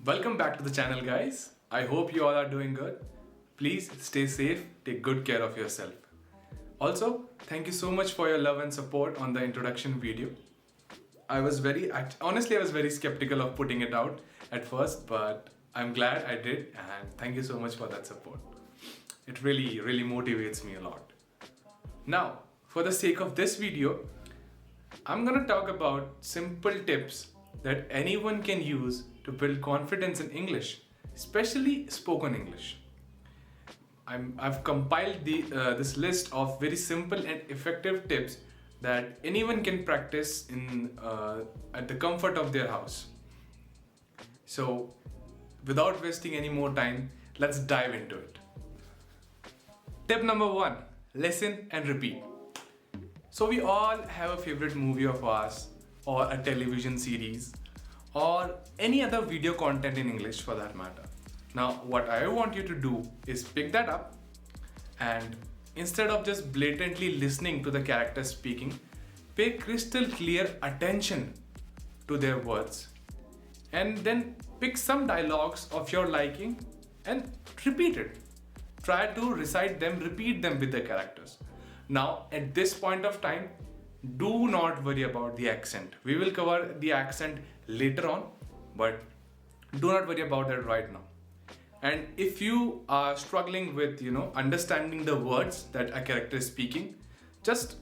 Welcome back to the channel, guys. I hope you all are doing good. Please stay safe, take good care of yourself. Also, thank you so much for your love and support on the introduction video. Honestly, I was very skeptical of putting it out at first, but I'm glad I did, and thank you so much for that support. It really motivates me a lot. Now, for the sake of this video, I'm gonna talk about simple tips that anyone can use to build confidence in English, especially spoken English. I've compiled this list of very simple and effective tips that anyone can practice at the comfort of their house. So, without wasting any more time, let's dive into it. Tip number 1, listen and repeat. So we all have a favorite movie of ours, or a television series, or any other video content in English for that matter. Now, what I want you to do is pick that up and instead of just blatantly listening to the characters speaking, pay crystal clear attention to their words and then pick some dialogues of your liking and repeat it. Try to recite them, repeat them with the characters. Now, at this point of time, do not worry about the accent. We will cover the accent later on, but do not worry about that right now. And if you are struggling with, understanding the words that a character is speaking, just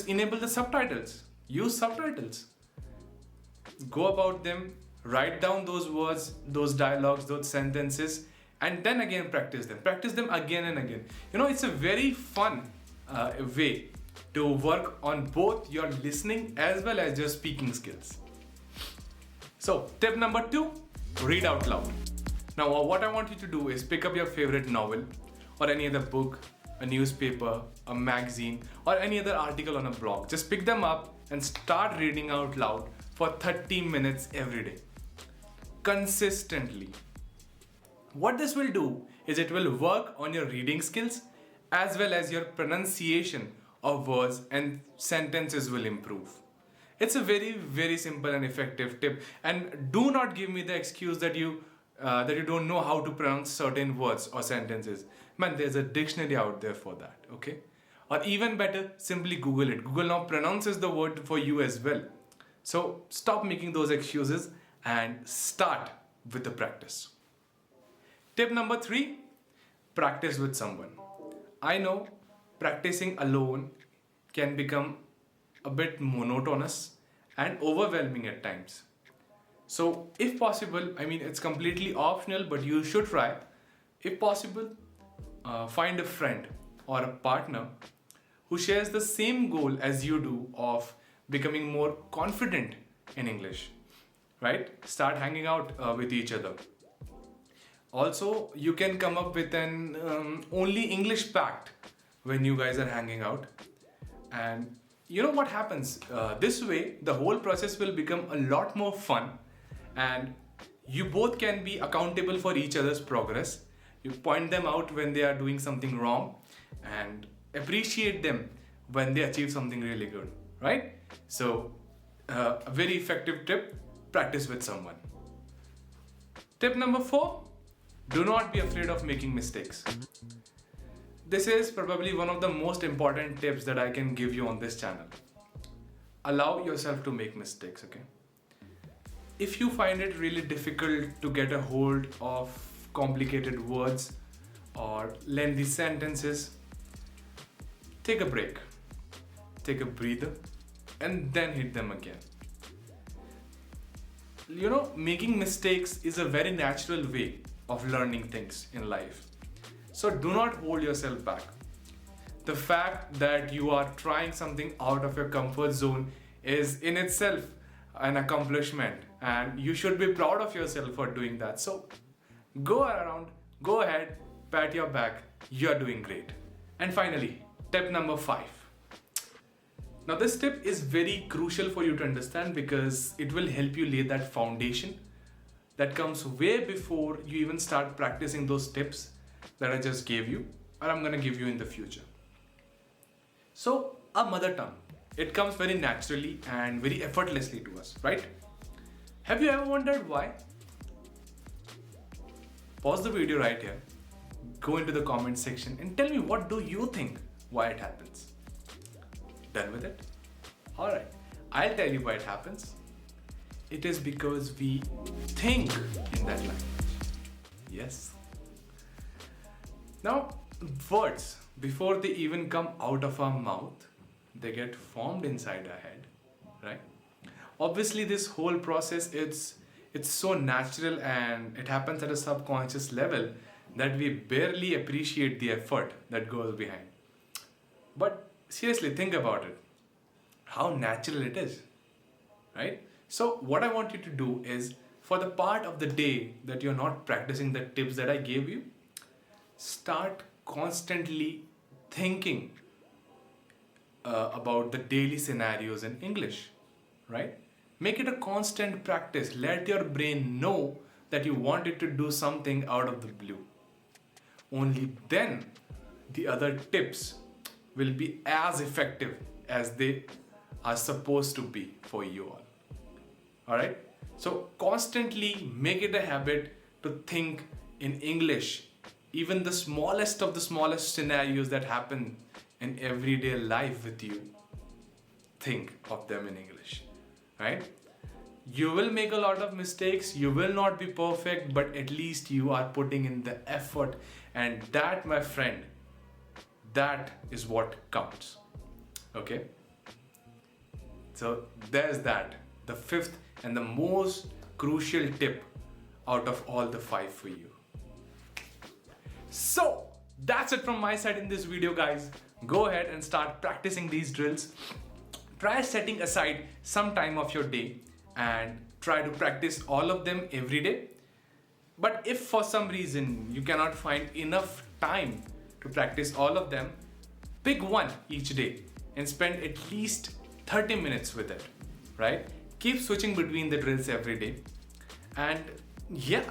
enable the subtitles. Use subtitles. Go about them, write down those words, those dialogues, those sentences, and then again practice them. Practice them again and again. It's a very fun way to work on both your listening as well as your speaking skills. So, tip number 2, read out loud. Now, what I want you to do is pick up your favorite novel or any other book, a newspaper, a magazine, or any other article on a blog. Just pick them up and start reading out loud for 30 minutes every day. Consistently. What this will do is it will work on your reading skills as well as your pronunciation of words, and sentences will improve. It's a very simple and effective tip, and do not give me the excuse that you don't know how to pronounce certain words or sentences. Man, there's a dictionary out there for that, okay? Or even better, simply Google it. Google now pronounces the word for you as well. So stop making those excuses and start with the practice. Tip number 3, practice with someone. I know practicing alone can become a bit monotonous and overwhelming at times. So if possible, it's completely optional, but you should try. If possible, find a friend or a partner who shares the same goal as you do of becoming more confident in English, right? Start hanging out with each other. Also, you can come up with an only English pact when you guys are hanging out. And you know what happens? This way, the whole process will become a lot more fun, and you both can be accountable for each other's progress. You point them out when they are doing something wrong and appreciate them when they achieve something really good, right? So, a very effective tip, practice with someone. Tip number 4, do not be afraid of making mistakes. This is probably one of the most important tips that I can give you on this channel. Allow yourself to make mistakes, okay? If you find it really difficult to get a hold of complicated words or lengthy sentences, take a break, take a breather, and then hit them again. Making mistakes is a very natural way of learning things in life. So do not hold yourself back. The fact that you are trying something out of your comfort zone is in itself an accomplishment, and you should be proud of yourself for doing that. So go ahead, pat your back, you're doing great. And finally, tip number 5. Now this tip is very crucial for you to understand because it will help you lay that foundation that comes way before you even start practicing those tips that I just gave you, or I'm gonna give you in the future. So, a mother tongue. It comes very naturally and very effortlessly to us, right? Have you ever wondered why? Pause the video right here, go into the comment section and tell me, what do you think why it happens? Done with it? Alright, I'll tell you why it happens. It is because we think in that language. Yes. Now, words, before they even come out of our mouth, they get formed inside our head, right? Obviously, this whole process, it's so natural and it happens at a subconscious level that we barely appreciate the effort that goes behind. But seriously, think about it. How natural it is, right? So what I want you to do is, for the part of the day that you're not practicing the tips that I gave you, start constantly thinking about the daily scenarios in English, right? Make it a constant practice. Let your brain know that you want it to do something out of the blue. Only then the other tips will be as effective as they are supposed to be for you all. Alright? So constantly make it a habit to think in English. Even the smallest of the smallest scenarios that happen in everyday life with you, think of them in English. Right? You will make a lot of mistakes, you will not be perfect, but at least you are putting in the effort, and that, my friend, that is what counts. Okay? So there's that, the fifth and the most crucial tip out of all the 5 for you. So that's it from my side in this video, guys. Go ahead and start practicing these drills. Try setting aside some time of your day and try to practice all of them every day. But if for some reason you cannot find enough time to practice all of them, pick one each day and spend at least 30 minutes with it, right? Keep switching between the drills every day. And yeah,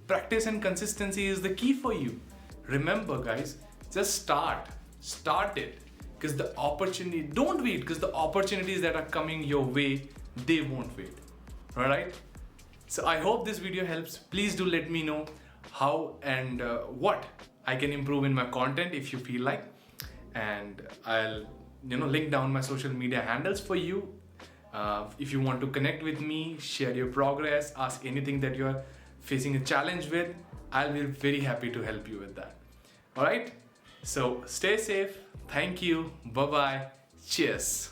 practice and consistency is the key for you. Remember, guys, just start it, because the opportunity, don't wait, because the opportunities that are coming your way, they won't wait. All right? So I hope this video helps. Please do let me know how and what I can improve in my content if you feel like, and I'll link down my social media handles for you. If you want to connect with me, share your progress, ask anything that you're facing a challenge with, I'll be very happy to help you with that. All right? So stay safe. Thank you. Bye-bye. Cheers.